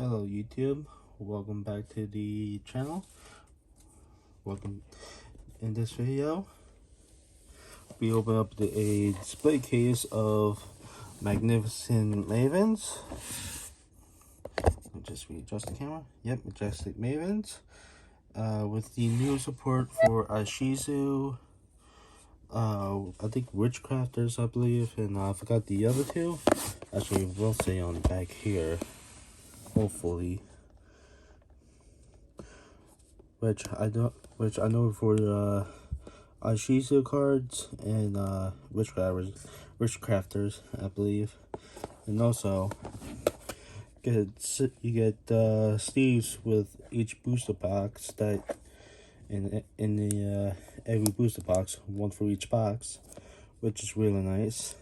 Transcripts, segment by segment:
Hello YouTube, welcome back to the channel. Welcome. In this video, we open up a display case of magnificent Mavens. Just readjust the camera. Yep, majestic Mavens. With the new support for YuGiOh, I think Witchcrafters, I believe, and I forgot the other two. Actually, it will say on the back here. Hopefully, which I know for YuGiOh cards and Witchcrafters, I believe, and also you get sleeves with each booster box that in the every booster box, one for each box, which is really nice,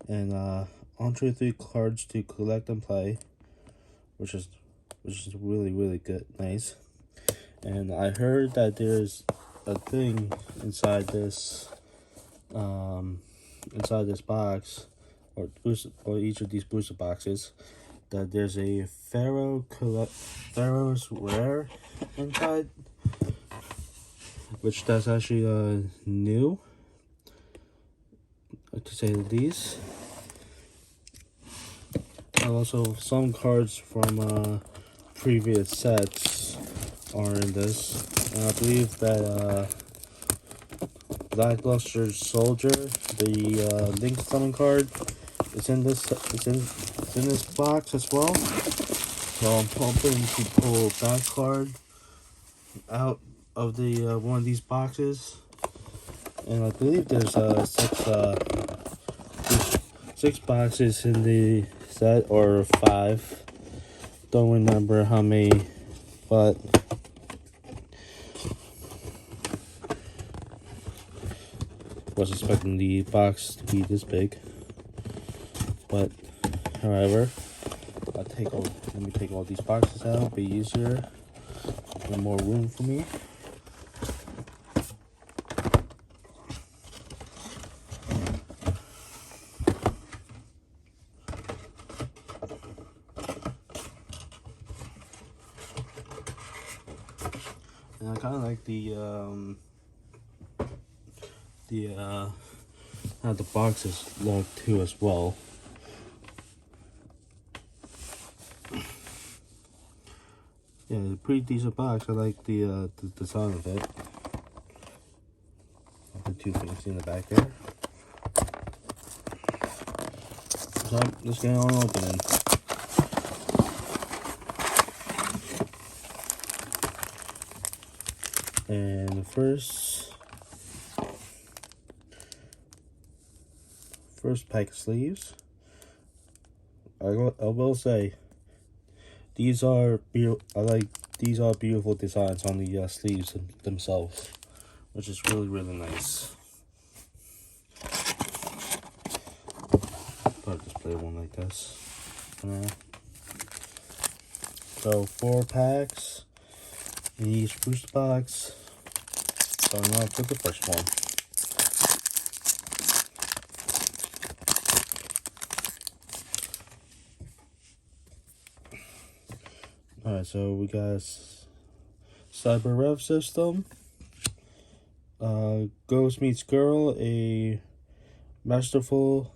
and 103 cards to collect and play, which is really good, nice. And I heard that there's a thing inside this box, or each of these booster boxes, that there's a Pharaoh's Rare inside, which that's actually new, to say the least. And also some cards from previous sets are in this. And I believe that Lackluster Soldier, the Link Summon card, is in this. It's in this box as well. So I'm hoping to pull that card out of the one of these boxes. And I believe there's six boxes in the set, or 5. Don't remember how many, but was expecting the box to be this big. But however, let me take all these boxes out. It'll be easier and more room for me. And I kind of like how the boxes look too as well. Yeah, it's a pretty decent box. I like the design of it. The 2 things in the back there. So let's get on opening. And the first pack of sleeves, I will say, these are beautiful designs on the sleeves themselves, which is really nice. I'll display one like this for now. So 4 packs in each booster box. Starting off with the first one. Alright, so we got Cyber Rev System, Ghost Meets Girl, a Masterful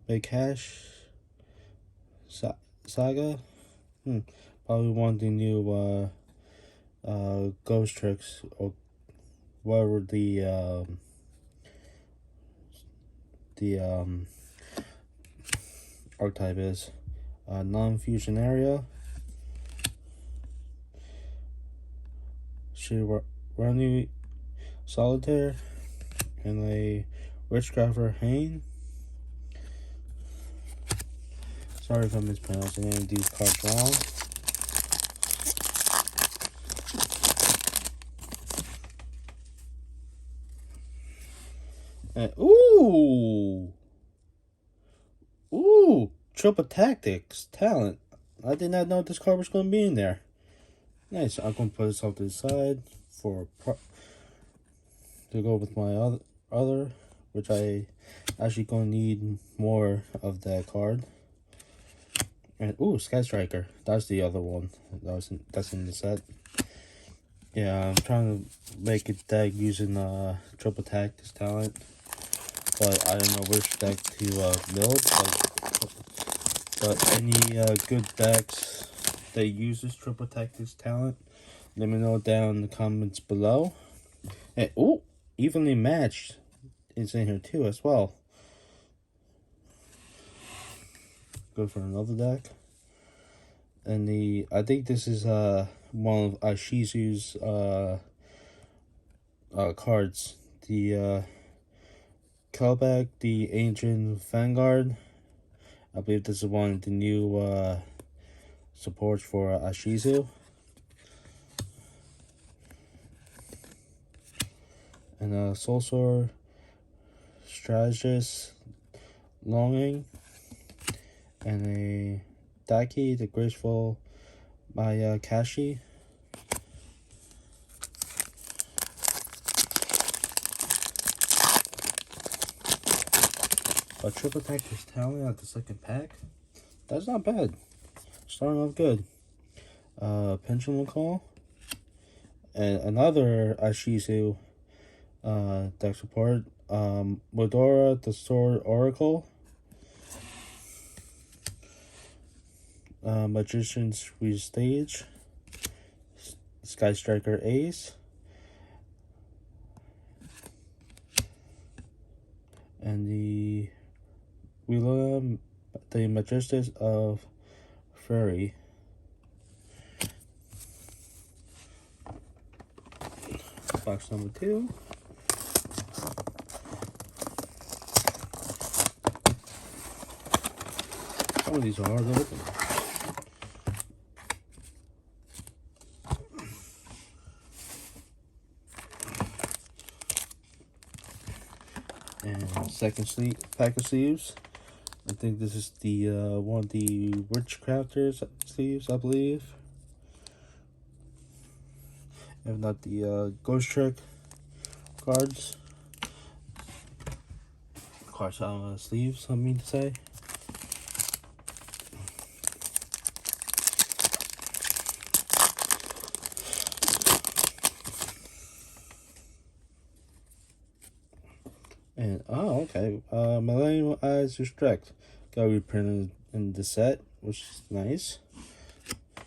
Big Hash Saga. Probably one of the new ghost tricks, or whatever the archetype is. Non-fusion area. Shirani Solitaire, and a Witchcrafter Hane. Sorry if I'm mispronouncing any of these cards wrong. And ooh, Triple Tactics Talent. I did not know this card was going to be in there. Nice. I'm going to put this off to the side to go with my other, which I actually going to need more of that card. And Sky Striker. That's the other one. That's in the set. Yeah, I'm trying to make a deck using triple tactics talent, but I don't know which deck to build. But any good decks that uses triple tactics talent, let me know down in the comments below. And evenly matched is in here too as well. Go for another deck. And I think this is one of Shizu's cards. The Callback, the Ancient Vanguard. I believe this is one of the new supports for Shizu. And Soul Sword, Strategist, Longing, and a Daki, the Graceful by Kashi. A triple tactics talent at the second pack. That's not bad. Starting off good. Pendulum Call. And another Shizu deck support. Modora, the Sword Oracle. Magician's Restage. Sky Striker Ace. And the Wheeler, the Majestic of Fairy. Box number 2. Some of these are hard to open. And second pack of sleeves. I think this is the one of the Witchcrafters sleeves, I believe. If not the Ghost Trick cards. Sleeves, I mean to say. And okay. Millennium Eyes Restrict got reprinted in the set, which is nice.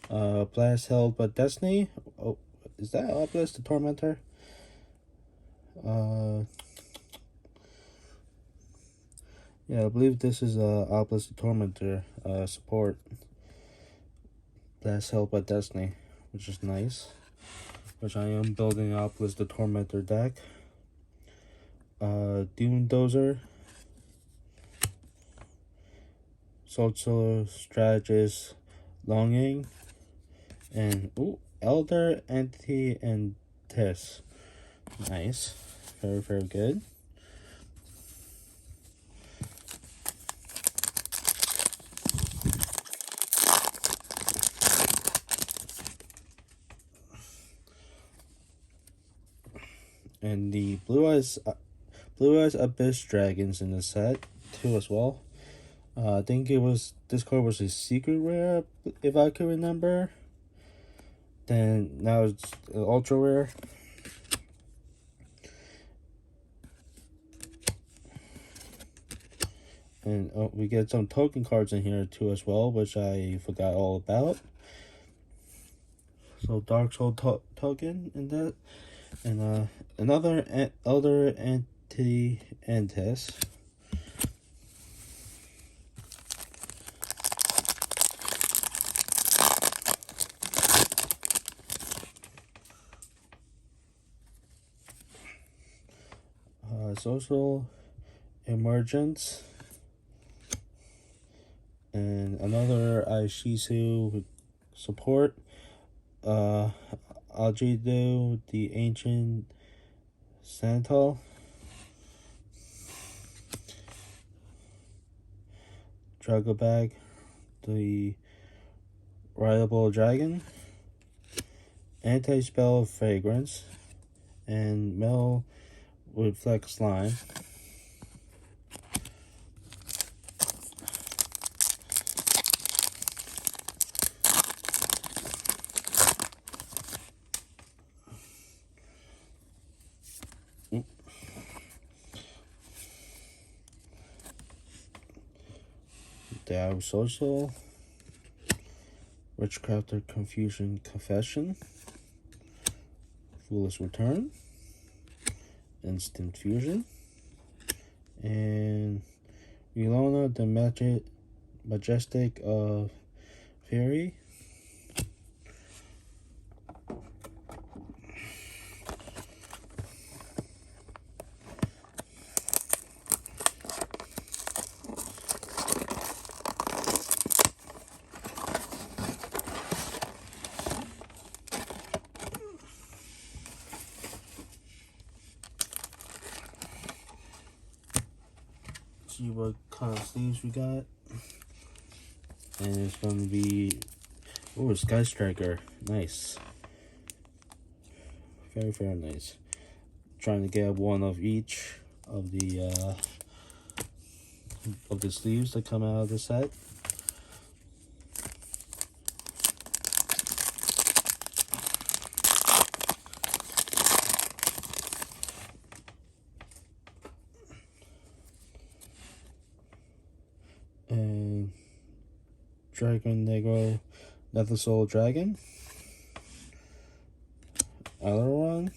Blast Held by Destiny. Oh, is that Obelisk the Tormentor? Yeah, I believe this is Obelisk the Tormentor support. Blast Held by Destiny, which is nice. Which I am building Obelisk the Tormentor deck. Doom Dozer. Social Strategist Longing. And Elder Entity and Tess. Nice. Very, very good. And the Blue Eyes Abyss Dragons in the set too as well. I think this card was a secret rare, if I can remember. Then now it's ultra rare. And we get some token cards in here too as well, which I forgot all about. So Dark Soul token in that, and another Elder Entity and Test. Social Emergence, and another Shizu support. Algido, the Ancient Santal. Dragobag, the Rideable Dragon. Anti-Spell Fragrance, and Metal with Flex Slime. The Hour Social, Witchcrafter Confusion Confession, Foolish Return, Instant Fusion, and Ilona the Majestic of Fairy. See what kind of sleeves we got. And it's going to be, oh, Sky Striker. Nice. Very, very nice. Trying to get one of each of the sleeves that come out of the set. And Dragon Negro Nether Soul Dragon, Aileron,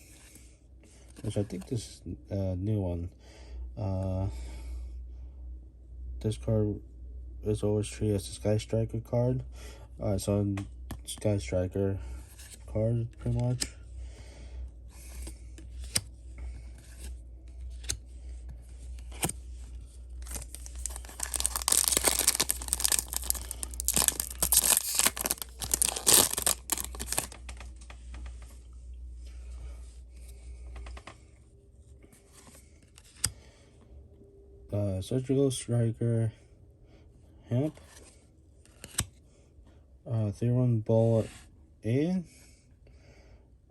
which I think this is a new one. This card is always treated as a Sky Striker card. So Sky Striker card pretty much. Surgical Striker Hemp, Theron Ball A.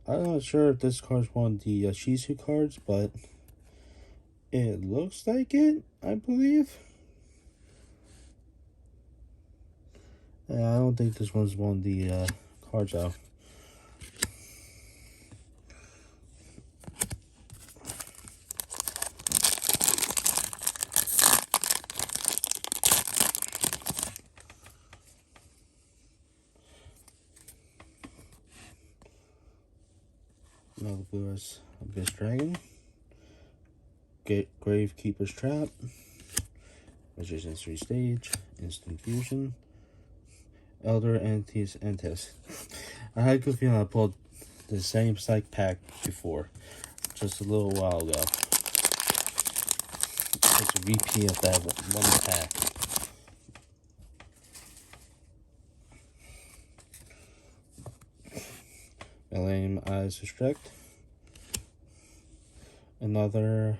I'm not sure if this card's one of the Shizu cards, but it looks like it, I believe. I don't think this one's one of the cards out. Another blue is Abyss Dragon, Gravekeeper's Trap, Magician's Restage, Instant Fusion, Elder Entity's Entis. I had a good feeling I pulled the same psych pack before, just a little while ago. It's a repeat of that one pack. Millennium Eyes Restrict. Another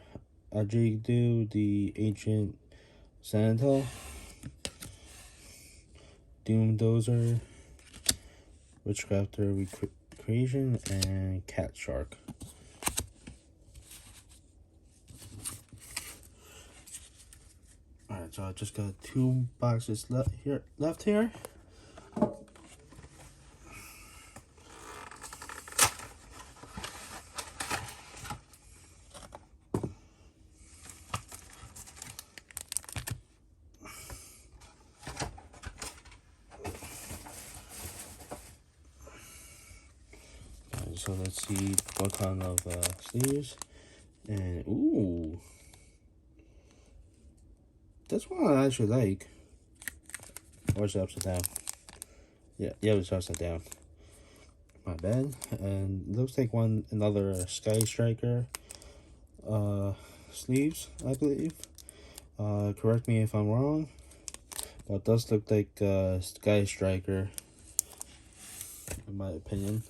Ajigdu, the Ancient Sentinel. Doomdozer, Witchcrafter Recreation, and Cat Shark. Alright, so I just got 2 boxes left here. So let's see what kind of sleeves. And ooh, this one I actually like. Or is it upside down? Yeah, it's upside down. My bad. And it looks like another Sky Striker sleeves, I believe. Correct me if I'm wrong, but it does look like Sky Striker, in my opinion.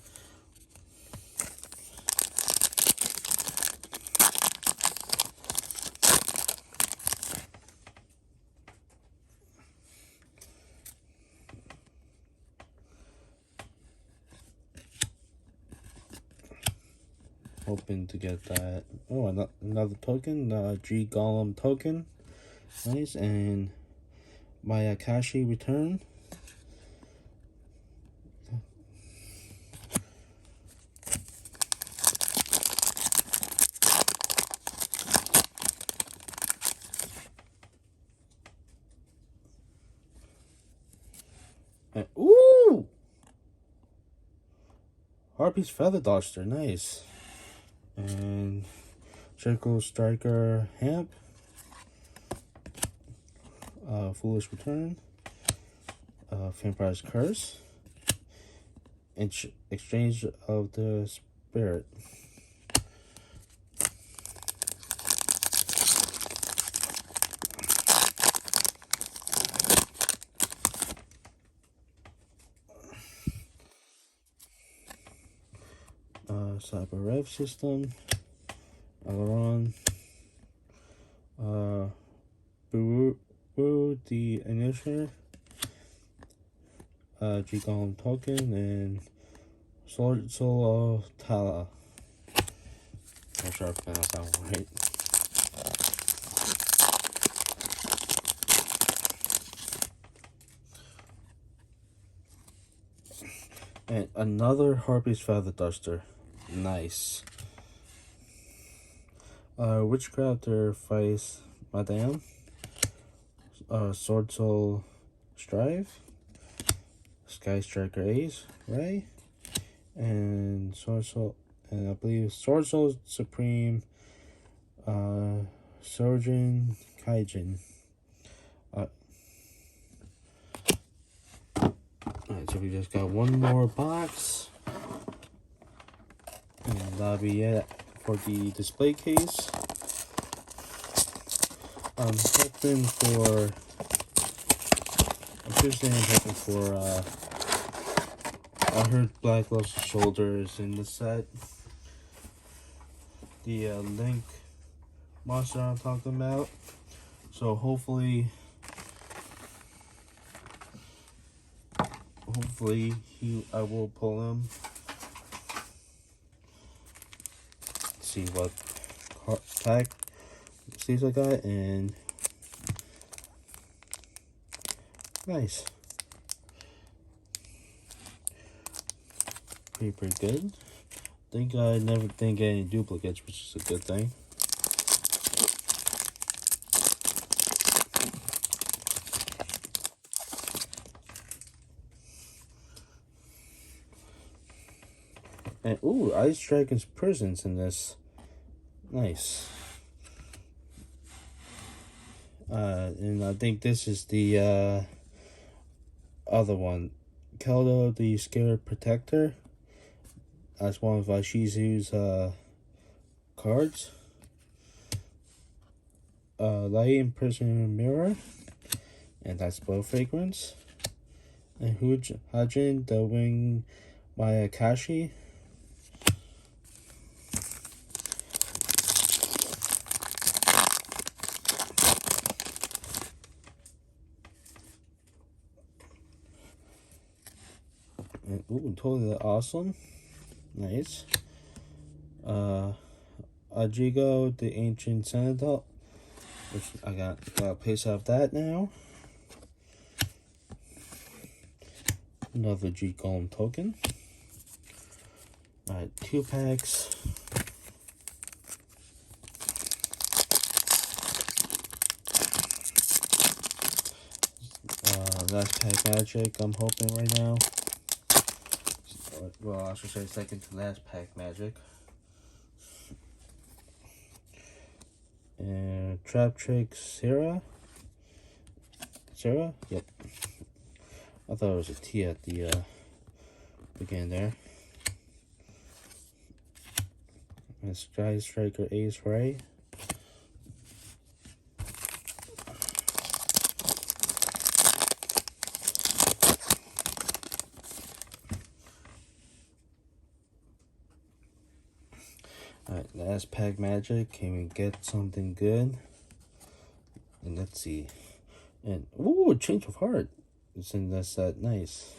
Hoping to get that. Oh, another token, G Golem token. Nice. And my Akashi return. And, ooh! Harpy's Feather Duster, nice. And Circle Striker Hamp. Foolish Return. Vampire's Curse. And Exchange of the Spirit. Cyber Rev System. Aileron. Buru the Initiator. YuGiOh Token, and Solo Tala. Not sure if I pronounced that one right. And another Harpy's Feather Duster. Nice. Witchcrafter fights Madame. Sword Soul Strive. Sky Striker Ace, Ray. And Sword Soul, and I believe Sword Soul Supreme, Surgeon Kaijin. Alright, so we just got one more box. And that'll be it for the display case. I'm hoping for I heard Black Love's Shoulders in the set. The Link monster I'm talking about. So hopefully I will pull him. See what pack seeds I got, and nice. Pretty good. I never didn't get any duplicates, which is a good thing. And ooh, Ice Dragon's Prisons in this. Nice. And I think this is the other one. Keldo the Scared Protector. That's one of Shizu's cards. Light Imprisoned Mirror. And that's Blow Fragrance. And Hajin the Wing Mayakashi. And, ooh, totally awesome. Nice. YuGiOh the Ancient Sentinel, which I got a piece of that now. Another YuGiOh token. Alright, 2 packs. Last pack magic, I'm hoping right now. Well, I should say second to last pack magic. And Trap Trick Sarah. Sarah? Yep. I thought it was a T at the beginning there. And Sky Striker Ace Ray. Alright, last pack magic. Can we get something good? And let's see. And ooh, Change of Heart. It's in that set. Nice.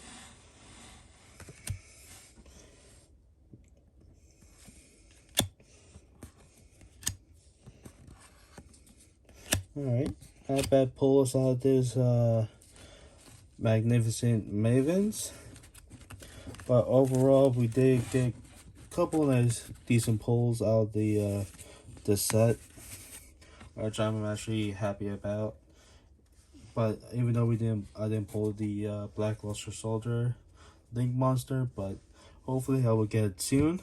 Alright. Not bad pulls out this magnificent Mavens. But overall, we did get a couple of nice, decent pulls out of the set, which I'm actually happy about. But even though I didn't pull the Black Luster Soldier Link monster, but hopefully I will get it soon.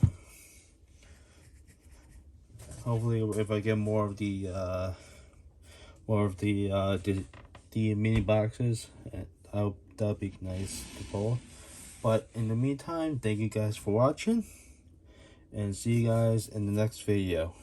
Hopefully, if I get more of the mini boxes, that'll be nice to pull. But in the meantime, thank you guys for watching, and see you guys in the next video.